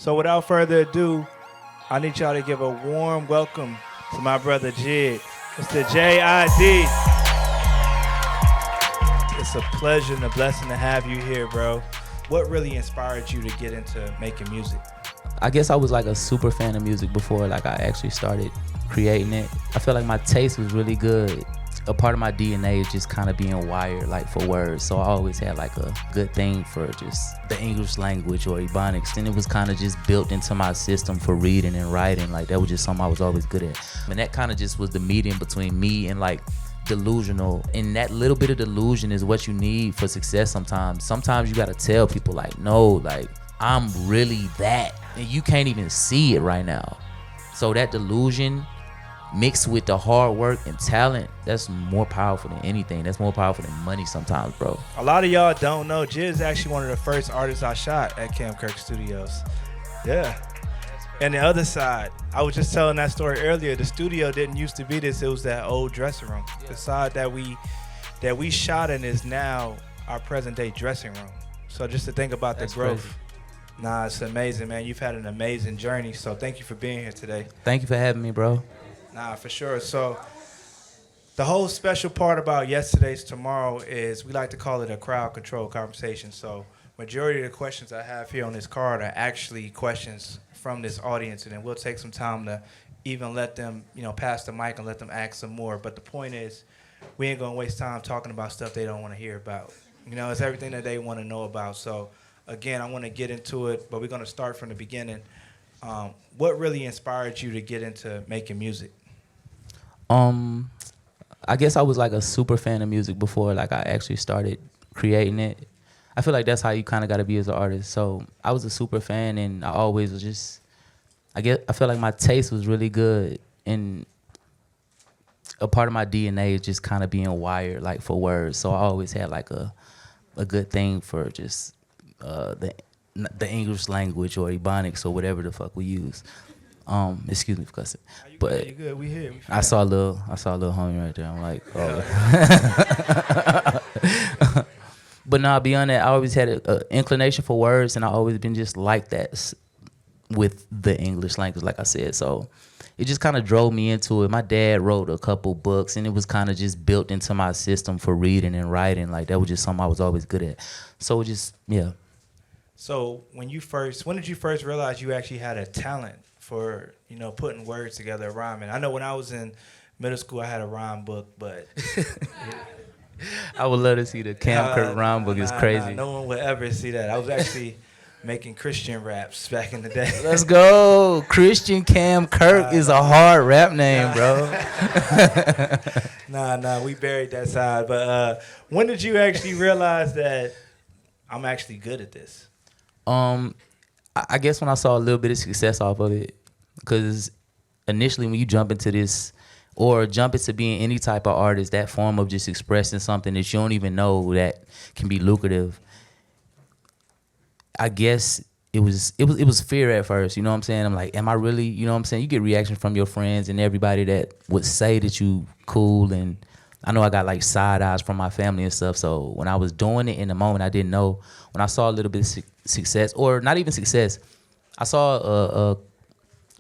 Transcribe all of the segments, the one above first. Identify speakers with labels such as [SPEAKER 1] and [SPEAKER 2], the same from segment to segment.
[SPEAKER 1] So without further ado, I need y'all to give a warm welcome to my brother J.I.D. Mr. J.I.D. It's a pleasure and a blessing to have you here, bro. What really inspired you to get into making music?
[SPEAKER 2] I guess I was like a super fan of music before like I actually started creating it. I feel like my taste was really good. A part of my DNA is just kind of being wired like for words. So I always had like a good thing for just the English language or Ebonics. And it was kind of just built into my system for reading and writing. Like that was just something I was always good at. And that kind of just was the medium between me and like delusional. And that little bit of delusion is what you need for success sometimes. Sometimes you got to tell people like, no, like I'm really that. And you can't even see it right now. So that delusion mixed with the hard work and talent, that's more powerful than anything. That's more powerful than money sometimes, bro.
[SPEAKER 1] A lot of y'all don't know, J is actually one of the first artists I shot at Cam Kirk Studios. Yeah. And the other side, I was just telling that story earlier. The studio didn't used to be this. It was that old dressing room. The side that we shot in is now our present day dressing room. So just to think about that's the growth. Crazy. Nah, it's amazing, man. You've had an amazing journey. So thank you for being here today.
[SPEAKER 2] Thank you for having me, bro.
[SPEAKER 1] Nah, for sure. So the whole special part about yesterday's tomorrow is we like to call it a crowd control conversation. So majority of the questions I have here on this card are actually questions from this audience, and then we'll take some time to even let them, pass the mic and let them ask some more. But the point is, we ain't gonna waste time talking about stuff they don't want to hear about. It's everything that they want to know about. So again, I want to get into it, but we're gonna start from the beginning. What really inspired you to get into making music?
[SPEAKER 2] I guess I was like a super fan of music before like I actually started creating it. I feel like that's how you kind of got to be as an artist. So I was a super fan, and I always was just, I feel like my taste was really good, and a part of my DNA is just kind of being wired like for words. So I always had like a good thing for just the English language or Ebonics or whatever the fuck we use. Excuse me for cussing. But
[SPEAKER 1] you good. We here.
[SPEAKER 2] I saw a little homie right there. I'm like, oh. But nah, beyond that, I always had an inclination for words, and I always been just like that with the English language, like I said. So it just kind of drove me into it. My dad wrote a couple books, and it was kind of just built into my system for reading and writing. Like that was just something I was always good at. So just, yeah.
[SPEAKER 1] So when did you first realize you actually had a talent for, putting words together, rhyming? I know when I was in middle school, I had a rhyme book, but
[SPEAKER 2] I would love to see the Cam Kirk rhyme book. It's crazy.
[SPEAKER 1] No one would ever see that. I was actually making Christian raps back in the day.
[SPEAKER 2] Let's go. Christian Cam Kirk is a hard rap name, bro.
[SPEAKER 1] Nah, we buried that side. But when did you actually realize that I'm actually good at this?
[SPEAKER 2] I guess when I saw a little bit of success off of it, because initially when you jump into this or jump into being any type of artist, that form of just expressing something that you don't even know that can be lucrative, I guess it was fear at first, you know what I'm saying? I'm like, am I really, you know what I'm saying? You get reaction from your friends and everybody that would say that you cool, and I know I got like side eyes from my family and stuff. So when I was doing it in the moment, I didn't know. When I saw a little bit of success, or not even success, I saw a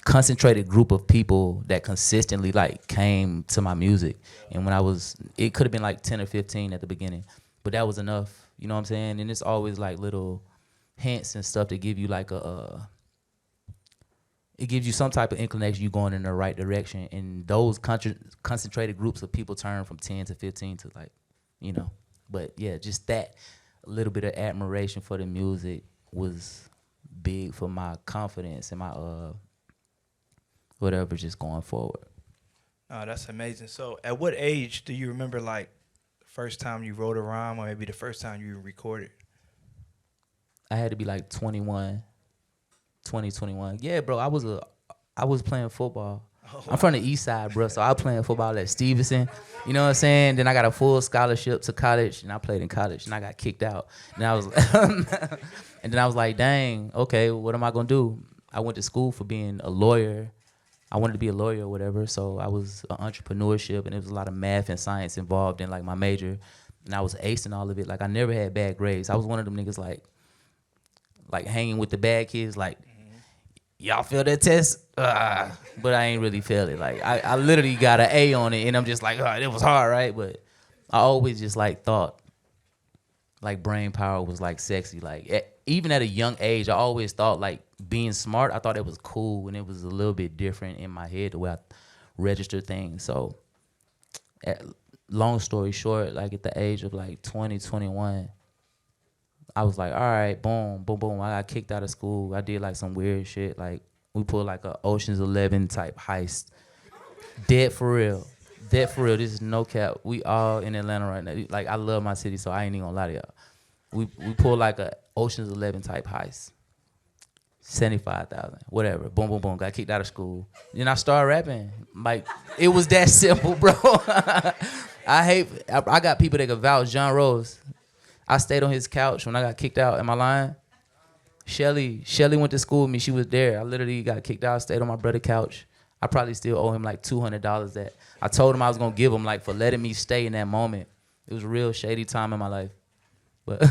[SPEAKER 2] concentrated group of people that consistently like came to my music. And it could have been like 10 or 15 at the beginning, but that was enough. You know what I'm saying? And it's always like little hints and stuff to give you like it gives you some type of inclination you're going in the right direction. And those concentrated groups of people turn from 10 to 15 to like, but yeah, just that little bit of admiration for the music was big for my confidence and my whatever just going forward.
[SPEAKER 1] Oh, that's amazing. So at what age do you remember like the first time you wrote a rhyme, or maybe the first time you recorded?
[SPEAKER 2] I had to be like 21. Yeah, bro, I was playing football. Oh, wow. I'm from the east side, bro, so I was playing football at Stevenson. You know what I'm saying? Then I got a full scholarship to college, and I played in college, and I got kicked out. And then I was like, dang, okay, what am I gonna do? I went to school for being a lawyer. I wanted to be a lawyer or whatever, so I was entrepreneurship, and there was a lot of math and science involved in like my major, and I was acing all of it. Like I never had bad grades. I was one of them niggas like hanging with the bad kids, like y'all failed that test? But I ain't really failed it. Like I literally got an A on it, and I'm just like, it was hard, right? But I always just like thought like brain power was like sexy. Like even at a young age, I always thought like being smart. I thought it was cool, and it was a little bit different in my head the way I register things. So, long story short, like at the age of like 20, 21, I was like, all right, boom, boom, boom. I got kicked out of school. I did like some weird shit. Like we pulled like a Ocean's 11 type heist. Dead for real. Dead for real. This is no cap. We all in Atlanta right now. Like I love my city, so I ain't even gonna lie to y'all. We pulled like a Ocean's 11 type heist. 75,000, whatever. Boom, boom, boom. Got kicked out of school. Then I started rapping. Like it was that simple, bro. I got people that can vouch. John Rose. I stayed on his couch when I got kicked out. Am I lying? Shelly went to school with me. She was there. I literally got kicked out. Stayed on my brother's couch. I probably still owe him like $200 that I told him I was gonna give him like for letting me stay in that moment. It was a real shady time in my life. But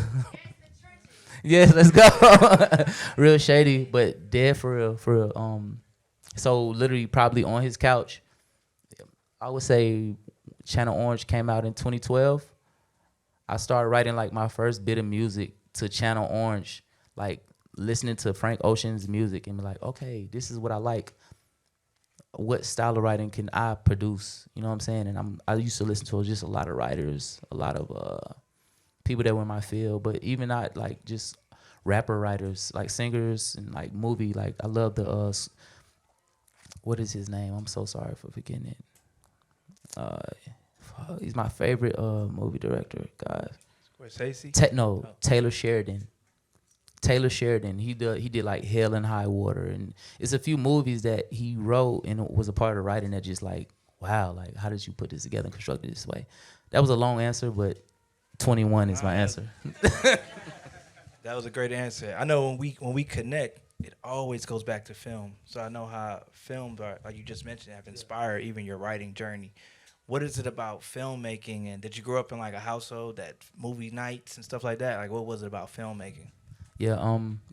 [SPEAKER 2] yes, let's go. Real shady, but dead for real, for real. So literally probably on his couch. I would say Channel Orange came out in 2012. I started writing like my first bit of music to Channel Orange, like listening to Frank Ocean's music and be like, okay, this is what I like. What style of writing can I produce? You know what I'm saying? And I used to listen to just a lot of writers, a lot of people that were in my field, but even not like just rapper writers, like singers and like movie. Like I love the what is his name? I'm so sorry for forgetting it. He's my favorite movie director, guys.
[SPEAKER 1] Scorsese?
[SPEAKER 2] Taylor Sheridan. Taylor Sheridan, he did like Hell and High Water, and it's a few movies that he wrote and was a part of writing that just like, wow, like how did you put this together and construct it this way? That was a long answer, but 21 is my answer.
[SPEAKER 1] That was a great answer. I know when we connect, it always goes back to film. So I know how films are, like you just mentioned, have inspired even your writing journey. What is it about filmmaking, and did you grow up in like a household that movie nights and stuff like that? Like what was it about filmmaking?
[SPEAKER 2] Yeah,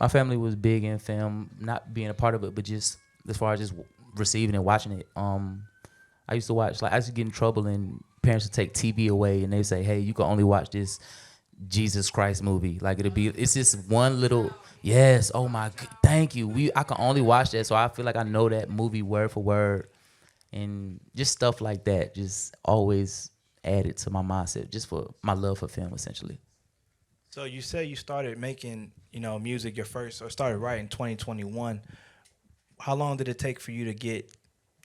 [SPEAKER 2] my family was big in film, not being a part of it, but just as far as just receiving and watching it. I used to watch, like I used to get in trouble and parents would take TV away and they say, hey, you can only watch this Jesus Christ movie. Like it's just one little, yes, oh my, thank you. I can only watch that, so I feel like I know that movie word for word. And just stuff like that just always added to my mindset, just for my love for film, essentially.
[SPEAKER 1] So you say you started making, music started writing 2021. How long did it take for you to get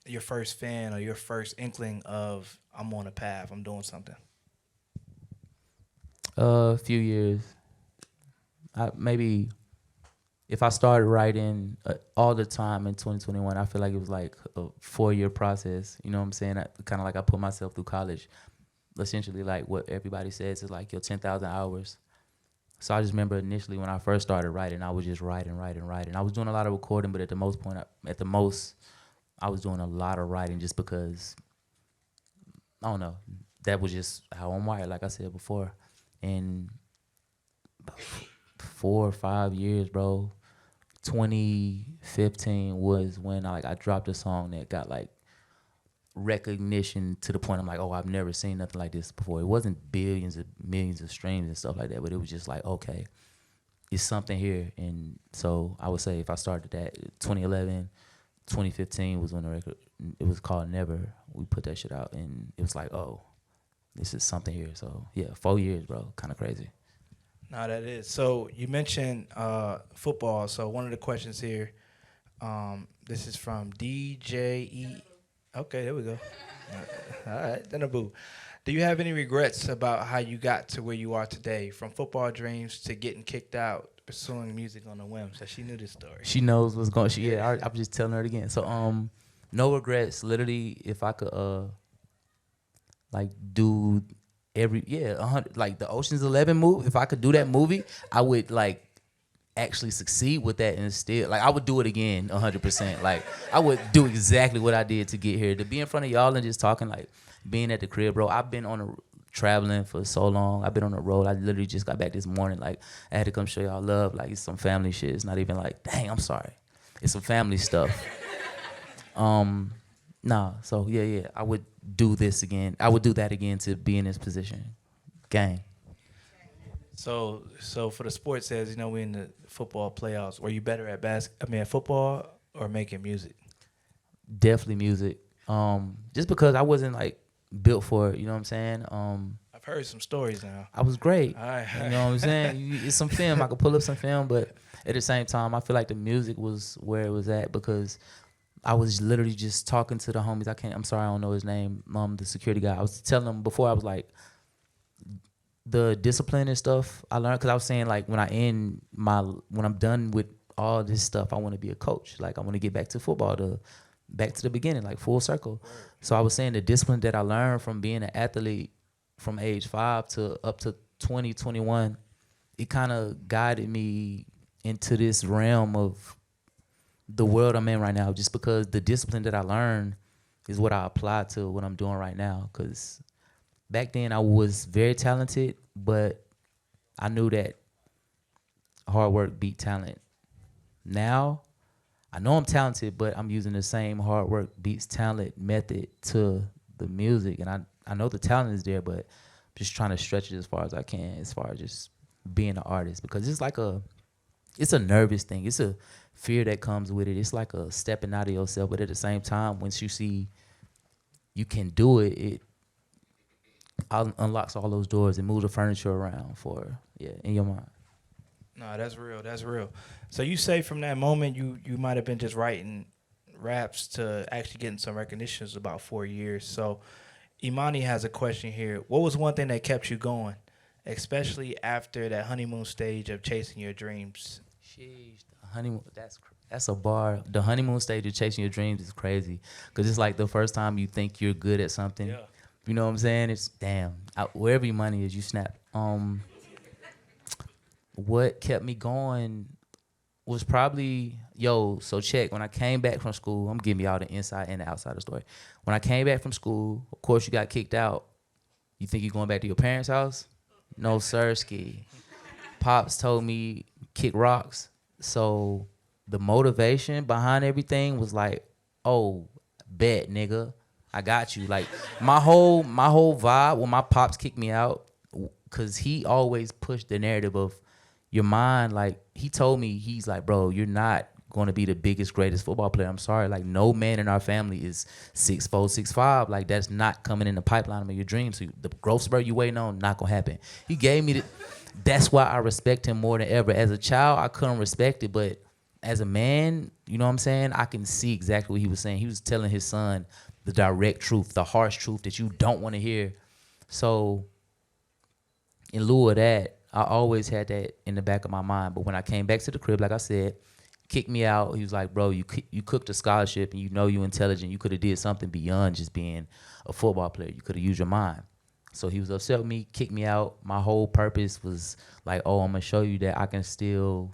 [SPEAKER 1] your first fan or your first inkling of I'm on a path, I'm doing something?
[SPEAKER 2] A few years. Maybe if I started writing all the time in 2021, I feel like it was like a 4-year process. You know what I'm saying? Kind of like I put myself through college. Essentially, like what everybody says is like your 10,000 hours. So I just remember initially when I first started writing, I was just writing. I was doing a lot of recording, but at the most, I was doing a lot of writing just because, I don't know, that was just how I'm wired, like I said before. And 4 or 5 years, bro, 2015 was when I dropped a song that got like recognition to the point I'm like, oh, I've never seen nothing like this before. It wasn't billions of millions of streams and stuff like that, but it was just like, okay, it's something here. And so I would say if I started that 2011, 2015 was when the record, it was called Never. We put that shit out and it was like, oh, this is something here. So yeah, 4 years, bro, kind of crazy.
[SPEAKER 1] No, that is. So you mentioned football. So one of the questions here, this is from DJE. Okay, there we go. All right, then a boo. Do you have any regrets about how you got to where you are today, from football dreams to getting kicked out, pursuing music on a whim? So she knew this story.
[SPEAKER 2] She knows what's going on. I'm just telling her it again. So no regrets. Literally, if I could like do 100, like the Ocean's 11 movie, if I could do that movie, I would like actually succeed with that, and still like I would do it again 100%. Like I would do exactly what I did to get here, to be in front of y'all and just talking, like being at the crib, bro. I've been traveling for so long. I've been on the road. I literally just got back this morning. Like I had to come show y'all love. Like it's some family shit. It's not even like, dang, I'm sorry. It's some family stuff. Nah, so yeah, I would do this again. I would do that again to be in this position. Gang.
[SPEAKER 1] So for the sports says, you know, we in the football playoffs. Were you better at at football or making music?
[SPEAKER 2] Definitely music. Just because I wasn't like built for it, you know what I'm saying?
[SPEAKER 1] I've heard some stories now.
[SPEAKER 2] I was great.
[SPEAKER 1] All right.
[SPEAKER 2] You know what I'm saying? It's some film. I could pull up some film, but at the same time, I feel like the music was where it was at because I was literally just talking to the homies. I'm sorry, I don't know his name. The security guy. I was telling him before, I was like, the discipline and stuff I learned, because I was saying like when I'm done with all this stuff, I want to be a coach. Like I want to get back to football, back to the beginning, like full circle. So I was saying the discipline that I learned from being an athlete from age 5 to up to 20, 21, it kind of guided me into this realm of the world I'm in right now, just because the discipline that I learned is what I apply to what I'm doing right now. Because back then I was very talented, but I knew that hard work beat talent. Now, I know I'm talented, but I'm using the same hard work beats talent method to the music. And I know the talent is there, but I'm just trying to stretch it as far as I can, as far as just being an artist. Because it's a nervous thing. It's a fear that comes with it. It's like a stepping out of yourself. But at the same time, once you see you can do it, it unlocks all those doors and moves the furniture around in your mind.
[SPEAKER 1] No, that's real. That's real. So you say from that moment you might have been just writing raps to actually getting some recognition is about 4 years. So Imani has a question here. What was one thing that kept you going, especially after that honeymoon stage of chasing your dreams?
[SPEAKER 2] Sheesh, the honeymoon. That's a bar. The honeymoon stage of chasing your dreams is crazy, because it's like the first time you think you're good at something.
[SPEAKER 1] Yeah.
[SPEAKER 2] You know what I'm saying? It's damn. Wherever your money is, you snap. What kept me going was probably, so check, when I came back from school, I'm giving y'all the inside and the outside of the story. When I came back from school, of course you got kicked out. You think you're going back to your parents' house? No, sirski. Pops told me kick rocks. So the motivation behind everything was like, oh, bet, nigga. I got you. Like my whole vibe when my pops kicked me out, cause he always pushed the narrative of your mind. Like he told me, he's like, bro, you're not gonna be the biggest, greatest football player. I'm sorry. Like no man in our family is 6'4", 6'5". Like that's not coming in the pipeline of your dreams. So the growth spurt you waiting on, not gonna happen. He gave me that's why I respect him more than ever. As a child, I couldn't respect it, but as a man, you know what I'm saying? I can see exactly what he was saying. He was telling his son the direct truth, the harsh truth that you don't want to hear. So in lieu of that, I always had that in the back of my mind. But when I came back to the crib, like I said, kicked me out. He was like, bro, you cooked a scholarship and you know you're intelligent. You could have did something beyond just being a football player. You could have used your mind. So he was upset with me, kicked me out. My whole purpose was like, oh, I'm going to show you that I can still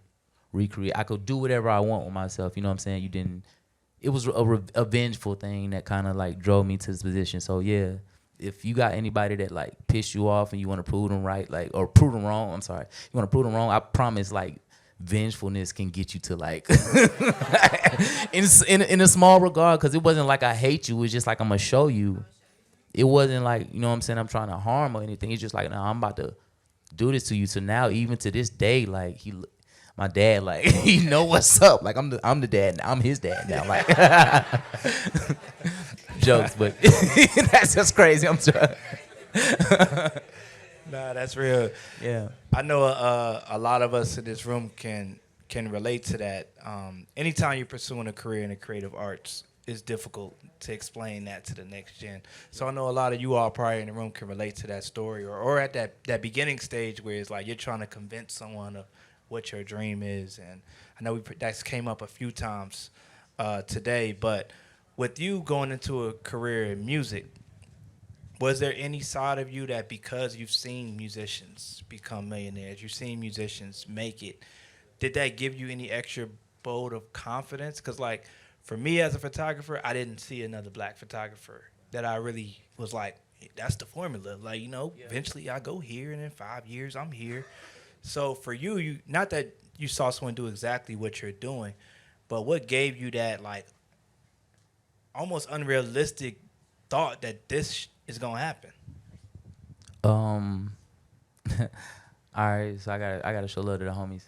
[SPEAKER 2] recreate. I could do whatever I want with myself. You know what I'm saying? It was a vengeful thing that kind of like drove me to this position. So yeah, if you got anybody that like pissed you off and you want to prove them right, like, or prove them wrong, I'm sorry, you want to prove them wrong, I promise like vengefulness can get you to like, in a small regard, because it wasn't like I hate you, it's just like I'm going to show you. It wasn't like, you know what I'm saying, I'm trying to harm or anything. It's just like, no, I'm about to do this to you. So now, even to this day, like my dad, like, he know what's up. Like I'm the dad now. I'm his dad now. Like jokes, but that's just crazy. I'm sorry.
[SPEAKER 1] Nah, that's real.
[SPEAKER 2] Yeah.
[SPEAKER 1] I know a lot of us in this room can relate to that. Anytime you're pursuing a career in the creative arts, it's difficult to explain that to the next gen. So I know a lot of you all probably in the room can relate to that story, or at that beginning stage where it's like you're trying to convince someone of what your dream is. And I know that's came up a few times today, but with you going into a career in music, was there any side of you that, because you've seen musicians become millionaires, you've seen musicians make it, did that give you any extra bolt of confidence? Because like for me as a photographer, I didn't see another black photographer that I really was like, hey, that's the formula. Like, eventually I go here and in 5 years I'm here. So for you, not that you saw someone do exactly what you're doing, but what gave you that like almost unrealistic thought that this is gonna happen?
[SPEAKER 2] Um, all right, so I gotta show love to the homies.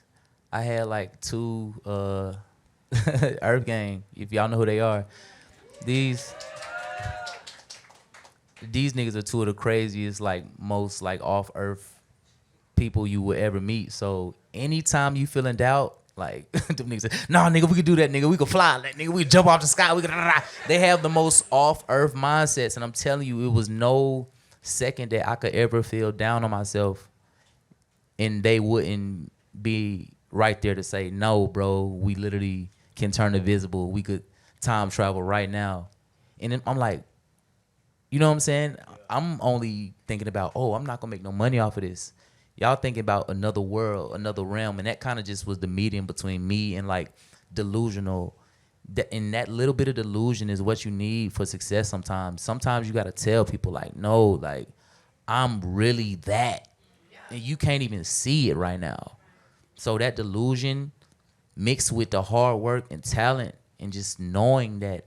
[SPEAKER 2] I had like two Earth Gang, if y'all know who they are. These these niggas are two of the craziest, like most like off Earth people you will ever meet. So anytime you feel in doubt, like them niggas say, nah, nigga, we could do that, nigga. We could fly, that nigga. We could jump off the sky. We could. They have the most off Earth mindsets, and I'm telling you, it was no second that I could ever feel down on myself, and they wouldn't be right there to say, no, bro. We literally can turn invisible. We could time travel right now, and then I'm like, you know what I'm saying? I'm only thinking about, oh, I'm not gonna make no money off of this. Y'all thinking about another world, another realm, and that kind of just was the medium between me and like delusional. And that little bit of delusion is what you need for success sometimes. Sometimes you gotta tell people like, no, like I'm really that. And you can't even see it right now. So that delusion mixed with the hard work and talent and just knowing that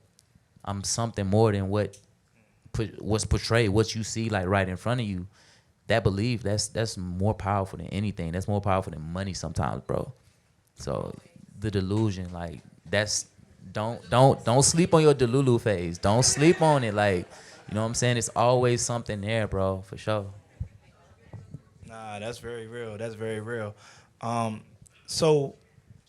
[SPEAKER 2] I'm something more than what's portrayed, what you see like right in front of you, that belief, that's more powerful than anything. That's more powerful than money sometimes, bro. So the delusion, like that's don't sleep on your delulu phase. Don't sleep on it. Like, you know what I'm saying? It's always something there, bro, for sure.
[SPEAKER 1] Nah, that's very real. That's very real. So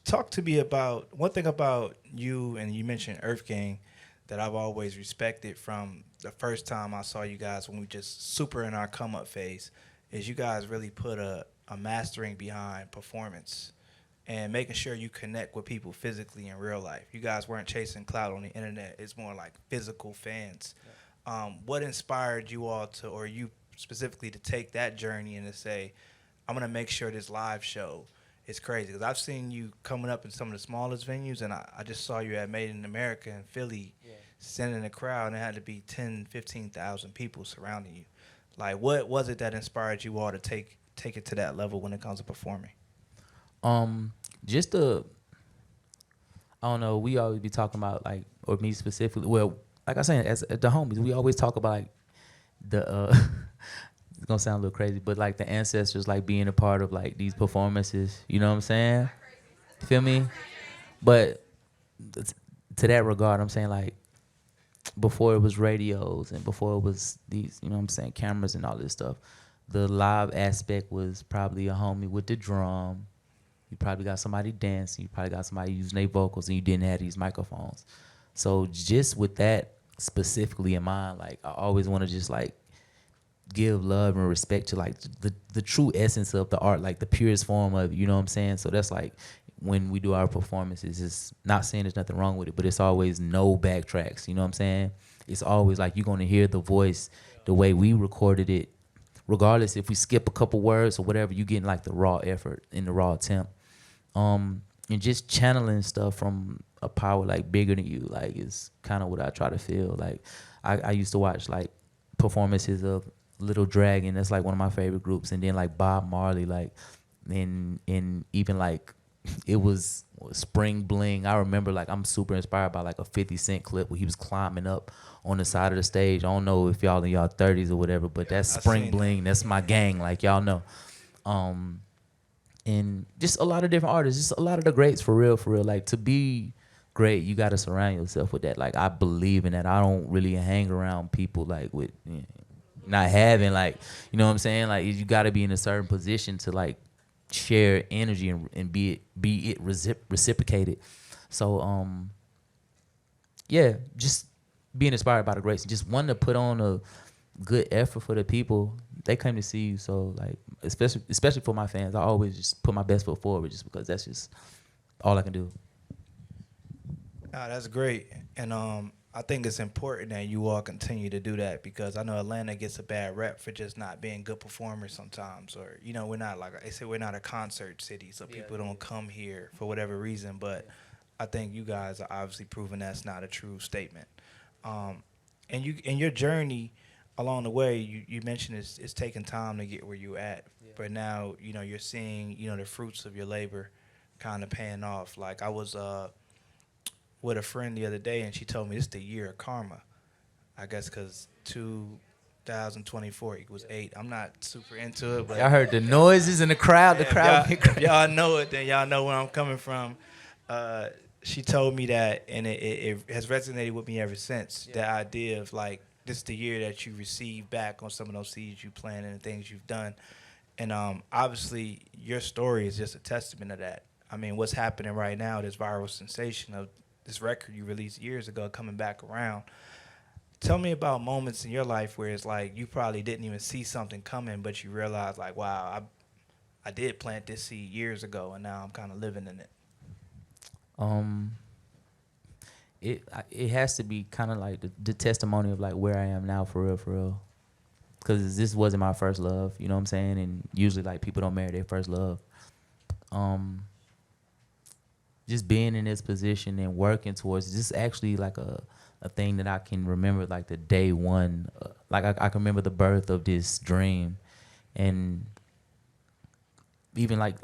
[SPEAKER 1] talk to me about one thing about you, and you mentioned Earth Gang, that I've always respected from the first time I saw you guys when we just super in our come up phase, is you guys really put a mastering behind performance and making sure you connect with people physically in real life. You guys weren't chasing clout on the internet. It's more like physical fans. What inspired you all to, or you specifically, to take that journey and to say, I'm gonna make sure this live show is crazy? Because I've seen you coming up in some of the smallest venues, and I just saw you at Made in America in Philly, sending a crowd, and it had to be 10, 15,000 people surrounding you. Like, what was it that inspired you all to take it to that level when it comes to performing?
[SPEAKER 2] Just the I don't know, we always be talking about like, or me specifically, well, like I said, as the homies, we always talk about like the it's gonna sound a little crazy, but like the ancestors like being a part of like these performances, you know what I'm saying? Feel me? But to that regard, I'm saying like before it was radios and before it was these, you know what I'm saying, cameras and all this stuff, the live aspect was probably a homie with the drum. You probably got somebody dancing. You probably got somebody using their vocals, and you didn't have these microphones. So just with that specifically in mind, like I always want to just like give love and respect to like the true essence of the art, like the purest form of it, you know what I'm saying? So that's like when we do our performances, it's not saying there's nothing wrong with it, but it's always no backtracks, you know what I'm saying? It's always like you're gonna hear the voice the way we recorded it, regardless if we skip a couple words or whatever, you getting like the raw effort in the raw attempt. And just channeling stuff from a power like bigger than you, like is kind of what I try to feel. Like I used to watch like performances of Little Dragon, that's like one of my favorite groups, and then like Bob Marley, like and even like it was Spring Bling. I remember like I'm super inspired by like a 50 Cent clip where he was climbing up on the side of the stage. I don't know if y'all in y'all 30s or whatever, but that's Spring Bling. That's my gang, like y'all know. And just a lot of different artists, just a lot of the greats for real. Like to be great, you got to surround yourself with that. Like I believe in that. I don't really hang around people like with not having like, you know what I'm saying? Like you got to be in a certain position to like share energy and be it reciprocated. So yeah, just being inspired by the greats, just wanting to put on a good effort for the people. They come to see you, so like especially for my fans, I always just put my best foot forward, just because that's just all I can do.
[SPEAKER 1] That's great, and I think it's important that you all continue to do that, because I know Atlanta gets a bad rep for just not being good performers sometimes, or we're not, like they say, we're not a concert city, so people don't come here for whatever reason. But I think you guys are obviously proving that's not a true statement. And you, in your journey along the way, you mentioned it's taking time to get where you at, but now you're seeing the fruits of your labor kind of paying off. Like I was with a friend the other day, and she told me this is the year of karma. I guess because 2024 equals 8. I'm not super into it, but
[SPEAKER 2] Y'all heard the noises in the crowd. The crowd.
[SPEAKER 1] if y'all know it, then y'all know where I'm coming from. Uh, she told me that, and it has resonated with me ever since. The idea of like this is the year that you receive back on some of those seeds you planted and things you've done, and obviously your story is just a testament of that. I mean, what's happening right now, this viral sensation of this record you released years ago coming back around. Tell me about moments in your life where it's like you probably didn't even see something coming, but you realize like, wow, I did plant this seed years ago, and now I'm kind of living in it.
[SPEAKER 2] Um, it has to be kind of like the testimony of like where I am now for real, for real. Because this wasn't my first love, you know what I'm saying? And usually like people don't marry their first love. Just being in this position and working towards this actually like a thing that I can remember like the day one. Like I can remember the birth of this dream, and even like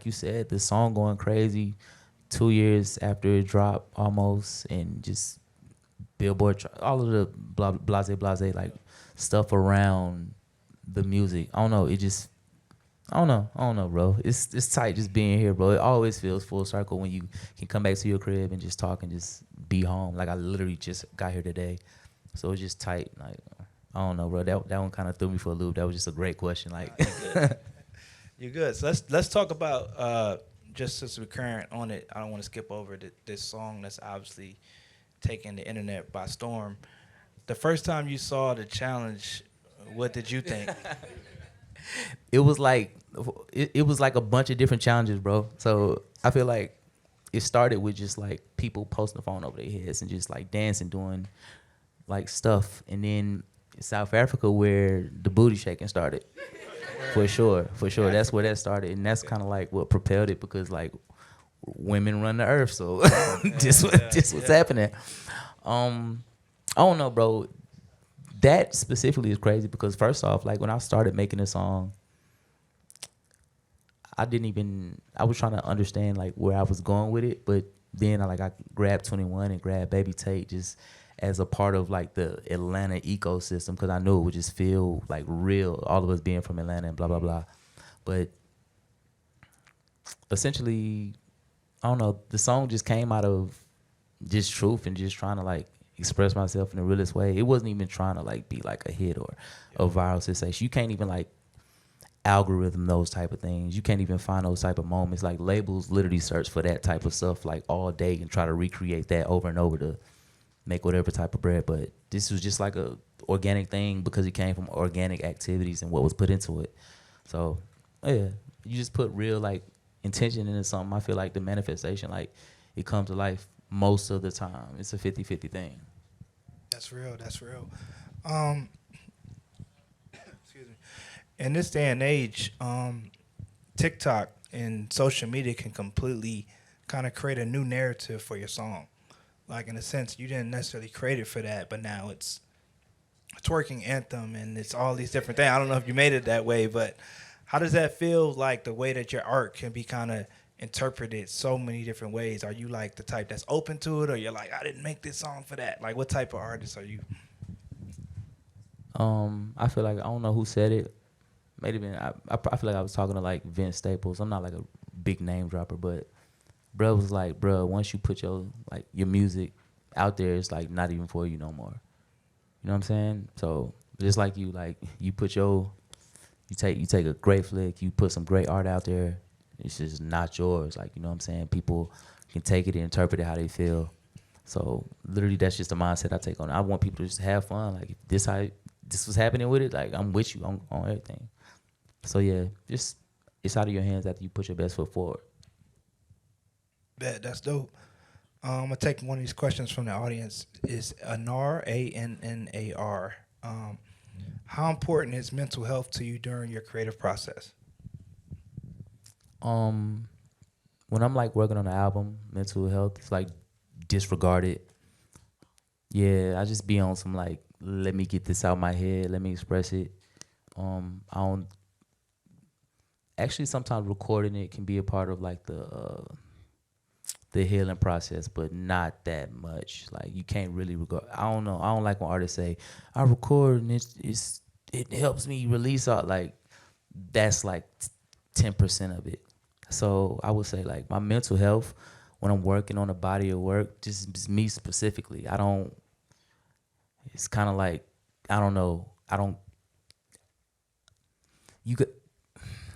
[SPEAKER 2] you said, the song going crazy 2 years after it dropped almost, and just Billboard, all of the blase like stuff around the music. I don't know. It just I don't know, bro. It's tight just being here, bro. It always feels full circle when you can come back to your crib and just talk and just be home. Like I literally just got here today, so it's just tight. Like I don't know, bro. That one kind of threw me for a loop. That was just a great question. Like
[SPEAKER 1] You're good. So let's talk about just since we're current on it. I don't want to skip over this song that's obviously taking the internet by storm. The first time you saw the challenge, what did you think?
[SPEAKER 2] it was like a bunch of different challenges, bro. So I feel like it started with just like people posting the phone over their heads and just like dancing, doing like stuff, and then South Africa where the booty shaking started. For sure. That's where that started, and that's kind of like what propelled it, because like women run the earth, so this was happening. I don't know, bro. That specifically is crazy because first off, like when I started making a song, I was trying to understand like where I was going with it, but then I grabbed 21 and grabbed Baby Tate just as a part of like the Atlanta ecosystem, because I knew it would just feel like real, all of us being from Atlanta and blah blah blah. But essentially, I don't know, the song just came out of just truth and just trying to like express myself in the realest way. It wasn't even trying to like be like a hit or a viral sensation. You can't even like algorithm those type of things. You can't even find those type of moments. Like labels literally search for that type of stuff like all day and try to recreate that over and over to make whatever type of bread. But this was just like a organic thing because it came from organic activities and what was put into it. So yeah, you just put real like intention into something. I feel like the manifestation, like it comes to life most of the time. It's a 50-50 thing.
[SPEAKER 1] That's real. Excuse me. In this day and age, TikTok and social media can completely kind of create a new narrative for your song. Like in a sense, you didn't necessarily create it for that, but now it's a twerking anthem and it's all these different things. I don't know if you made it that way, but how does that feel, like the way that your art can be kind of interpreted so many different ways? Are you like the type that's open to it, or you're like, I didn't make this song for that? Like, what type of artist are you?
[SPEAKER 2] I feel like, I don't know who said it. Maybe been, I feel like I was talking to like Vince Staples. I'm not like a big name dropper, but bro was like, bro, once you put your music out there, it's like not even for you no more. You know what I'm saying? So just like you put you take a great flick, you put some great art out there, it's just not yours. Like, you know what I'm saying? People can take it and interpret it how they feel. So literally that's just the mindset I take on it. I want people to just have fun. Like if this was happening with it, like I'm with you on everything. So yeah, just it's out of your hands after you put your best foot forward.
[SPEAKER 1] Bet, that's dope. I'm gonna take one of these questions from the audience. Is Annar, Annar? How important is mental health to you during your creative process?
[SPEAKER 2] When I'm like working on an album, mental health is like disregarded. Yeah, I just be on some like, let me get this out my head, let me express it. I don't actually sometimes recording it can be a part of like the healing process, but not that much. Like you can't really record. I don't know. I don't like when artists say I record and it helps me release out. Like that's like 10% of it. So I would say like my mental health when I'm working on a body of work, just me specifically. I don't. It's kind of like I don't know. I don't. You could.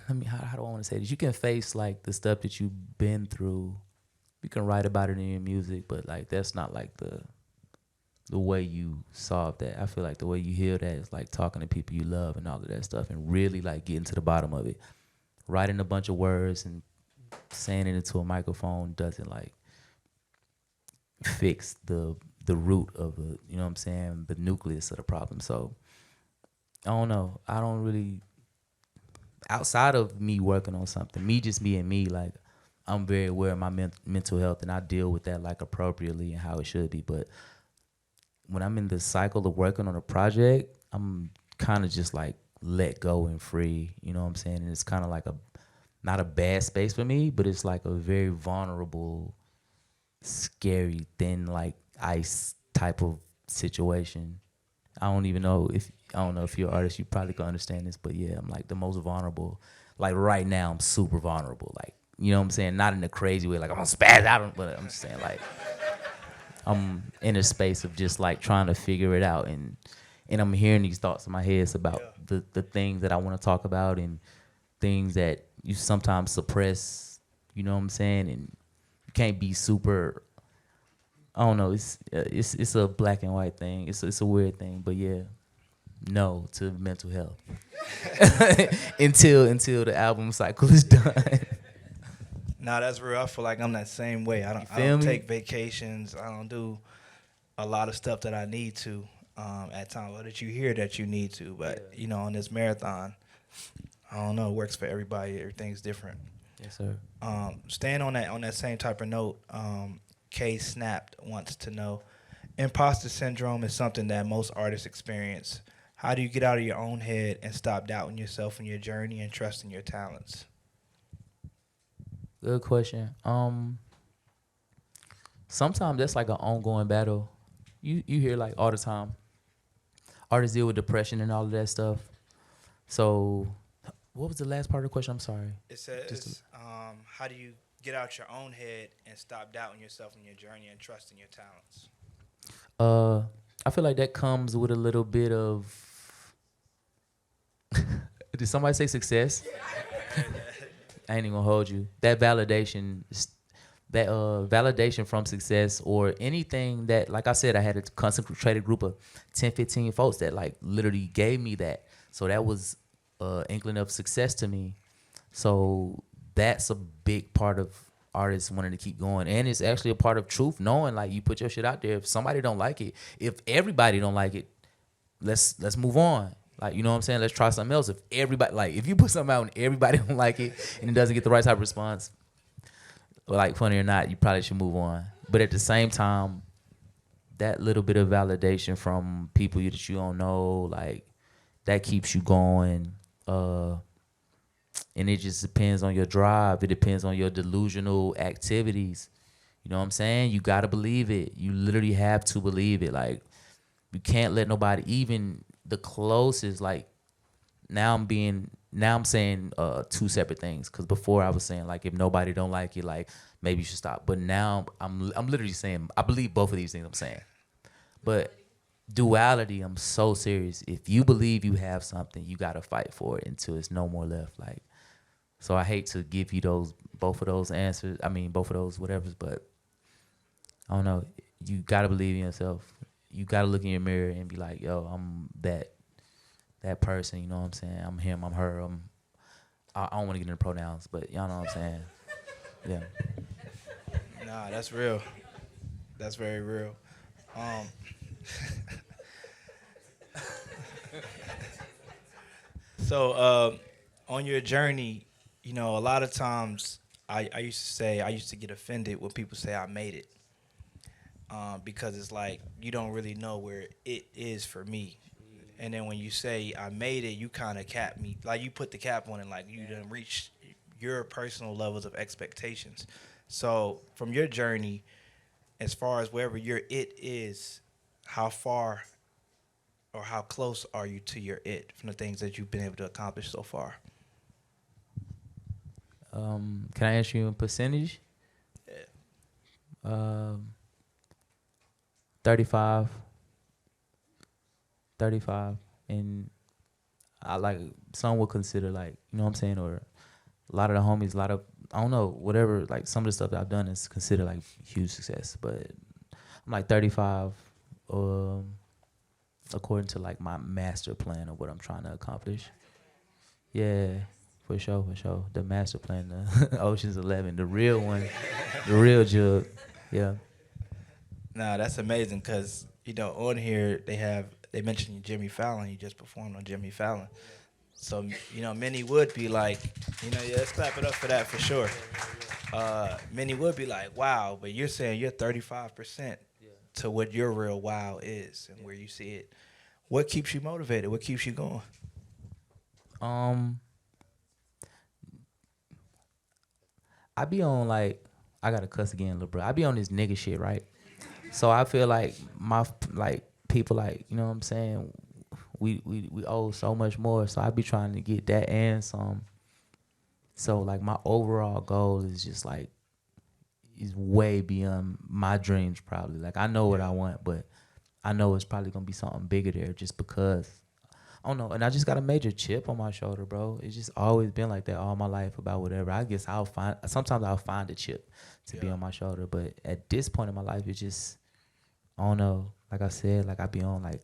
[SPEAKER 2] Let me. How do I want to say this? You can face like the stuff that you've been through. You can write about it in your music, but like that's not like the way you solve that. I feel like the way you heal that is like talking to people you love and all of that stuff, and really like getting to the bottom of it. Writing a bunch of words and saying it into a microphone doesn't like fix the root of the, you know what I'm saying, the nucleus of the problem. So I don't know. I don't really, outside of me working on something, me just being me, like I'm very aware of my mental health and I deal with that like appropriately and how it should be. But when I'm in the cycle of working on a project, I'm kind of just like let go and free, you know what I'm saying? And it's kind of like not a bad space for me, but it's like a very vulnerable, scary, thin like ice type of situation. I don't know if you're an artist, you probably can understand this, but yeah, I'm like the most vulnerable. Like right now, I'm super vulnerable. Like, you know what I'm saying? Not in a crazy way, like I'm gonna spaz out, but I'm just saying like I'm in a space of just like trying to figure it out, and I'm hearing these thoughts in my head about the things that I want to talk about and things that you sometimes suppress, you know what I'm saying? And you can't be super, I don't know, it's a black and white thing. It's a weird thing, but yeah, no to mental health until the album cycle is done.
[SPEAKER 1] Nah, that's real. I feel like I'm that same way. I don't take vacations. I don't do a lot of stuff that I need to at times, or that you hear that you need to. But you know, on this marathon, I don't know. It works for everybody. Everything's different.
[SPEAKER 2] Yes, sir.
[SPEAKER 1] Staying on that same type of note, K Snapped wants to know, imposter syndrome is something that most artists experience. How do you get out of your own head and stop doubting yourself in your journey and trusting your talents?
[SPEAKER 2] Good question. Sometimes that's like an ongoing battle. You hear like all the time. Artists deal with depression and all of that stuff. So, what was the last part of the question? I'm sorry.
[SPEAKER 1] It says, how do you get out your own head and stop doubting yourself in your journey and trusting your talents?
[SPEAKER 2] I feel like that comes with a little bit of. Did somebody say success? I ain't even gonna hold you. That validation, validation from success or anything that, like I said, I had a concentrated group of 10, 15 folks that like literally gave me that. So that was inkling of success to me. So that's a big part of artists wanting to keep going, and it's actually a part of truth, knowing like you put your shit out there. If somebody don't like it, if everybody don't like it, let's move on. Like, you know what I'm saying? Let's try something else. If everybody, like, if you put something out and everybody don't like it and it doesn't get the right type of response, like, funny or not, you probably should move on. But at the same time, that little bit of validation from people that you don't know, like, that keeps you going. And it just depends on your drive. It depends on your delusional activities. You know what I'm saying? You got to believe it. You literally have to believe it. Like, you can't let nobody, even the closest, like, now I'm saying two separate things. Because before I was saying, like, if nobody don't like it, like, maybe you should stop. But now I'm literally saying, I believe both of these things I'm saying. But duality, I'm so serious. If you believe you have something, you got to fight for it until it's no more left. Like, so I hate to give you both of those answers. I mean, both of those whatevers, but I don't know. You got to believe in yourself. You got to look in your mirror and be like, yo, I'm that person, you know what I'm saying? I'm him, I'm her. I don't want to get into pronouns, but y'all know what I'm saying. Yeah.
[SPEAKER 1] Nah, that's real. That's very real. So, on your journey, you know, a lot of times I used to get offended when people say I made it. Because it's like you don't really know where it is for me. And then when you say I made it, you kind of cap me. Like you put the cap on it, like you done reached your personal levels of expectations. So from your journey, as far as wherever your it is, how far or how close are you to your it from the things that you've been able to accomplish so far?
[SPEAKER 2] Can I ask you a percentage?
[SPEAKER 1] Yeah.
[SPEAKER 2] Um, 35, 35, and I like some would consider like you know what I'm saying, or a lot of the homies, a lot of I don't know whatever like some of the stuff that I've done is considered like huge success, but I'm like 35, um, according to like my master plan of what I'm trying to accomplish. Yeah, for sure, for sure. The master plan, the Ocean's 11, the real one, the real jug. Yeah.
[SPEAKER 1] Nah, that's amazing because on here they mentioned Jimmy Fallon. You just performed on Jimmy Fallon, so many would be like, yeah, let's clap it up for that for sure. Many would be like, wow, but you're saying you're 35% to what your real wow is and where you see it. What keeps you motivated? What keeps you going?
[SPEAKER 2] Um, I be on like I gotta cuss again, little bro. I be on this nigga shit, right? So I feel like my like people like you know what I'm saying. We owe so much more. So I be trying to get that and some. So like my overall goal is just like is way beyond my dreams probably. Like I know what I want, but I know it's probably gonna be something bigger there just because I don't know. And I just got a major chip on my shoulder, bro. It's just always been like that all my life about whatever. I guess sometimes I'll find a chip to be on my shoulder. But at this point in my life, it's just, I don't know. Like I said, like I be on like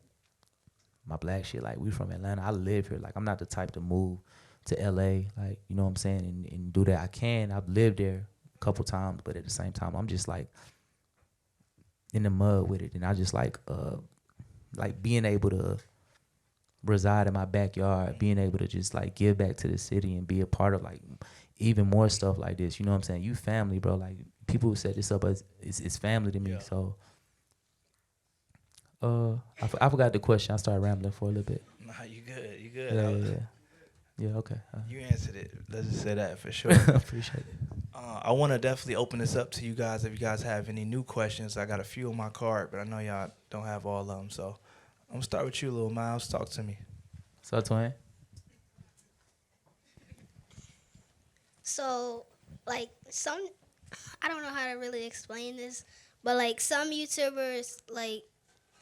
[SPEAKER 2] my black shit. Like we from Atlanta. I live here. Like I'm not the type to move to LA. Like, you know what I'm saying? And do that. I can. I've lived there a couple times. But at the same time, I'm just like in the mud with it. And I just like being able to reside in my backyard, being able to just like give back to the city and be a part of like even more stuff like this. You know what I'm saying? You family, bro. Like people who set this up as it's family to me. So I forgot the question. I started rambling for a little bit.
[SPEAKER 1] Nah, you good. You good.
[SPEAKER 2] Yeah, okay.
[SPEAKER 1] You answered it. Let's just say that for sure.
[SPEAKER 2] Appreciate it.
[SPEAKER 1] I want to definitely open this up to you guys if you guys have any new questions. I got a few on my card, but I know y'all don't have all of them. So I'm going to start with you, Lil Miles. Talk to me.
[SPEAKER 2] So, Twin?
[SPEAKER 3] So, like, I don't know how to really explain this, but, like, some YouTubers, like,